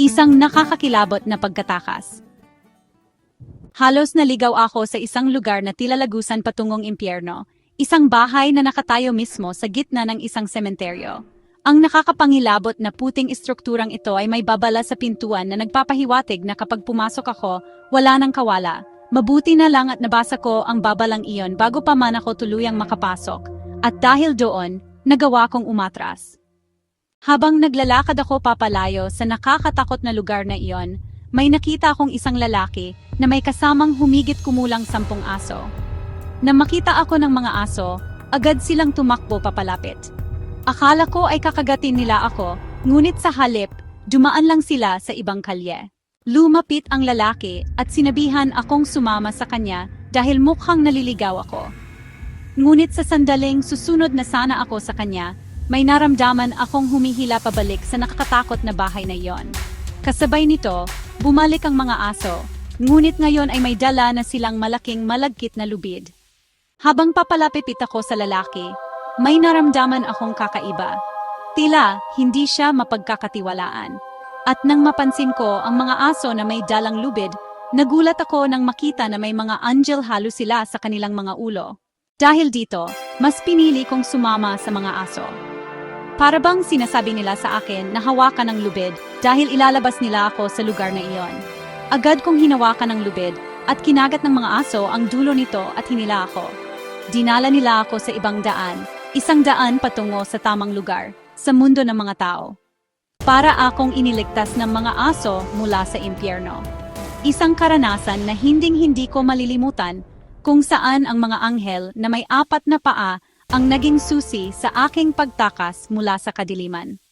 Isang nakakakilabot na pagkatakas. Halos naligaw ako sa isang lugar na tila lagusan patungong impyerno, isang bahay na nakatayo mismo sa gitna ng isang sementeryo. Ang nakakapangilabot na puting istrukturang ito ay may babala sa pintuan na nagpapahiwatig na kapag pumasok ako, wala nang kawala. Mabuti na lang at nabasa ko ang babalang iyon bago pa man ako tuluyang makapasok. At dahil doon, nagawa kong umatras. Habang naglalakad ako papalayo sa nakakatakot na lugar na iyon, may nakita akong isang lalaki na may kasamang humigit kumulang 10 aso. Nang makita ako ng mga aso, agad silang tumakbo papalapit. Akala ko ay kakagatin nila ako, ngunit sa halip, dumaan lang sila sa ibang kalye. Lumapit ang lalaki at sinabihan akong sumama sa kanya dahil mukhang naliligaw ako. Ngunit sa sandaling susunod na sana ako sa kanya, may naramdaman akong humihila pabalik sa nakakatakot na bahay na iyon. Kasabay nito, bumalik ang mga aso, ngunit ngayon ay may dala na silang malaking malagkit na lubid. Habang papalapit ako sa lalaki, may naramdaman akong kakaiba. Tila, hindi siya mapagkakatiwalaan. At nang mapansin ko ang mga aso na may dalang lubid, nagulat ako nang makita na may mga angel halo sila sa kanilang mga ulo. Dahil dito, mas pinili kong sumama sa mga aso. Para bang sinasabi nila sa akin na hawakan ng lubid dahil ilalabas nila ako sa lugar na iyon. Agad kong hinawakan ng lubid at kinagat ng mga aso ang dulo nito at hinila ako. Dinala nila ako sa ibang daan, isang daan patungo sa tamang lugar, sa mundo ng mga tao. Para akong iniligtas ng mga aso mula sa impyerno. Isang karanasan na hinding-hindi ko malilimutan kung saan ang mga anghel na may 4 na paa ang naging susi sa aking pagtakas mula sa kadiliman.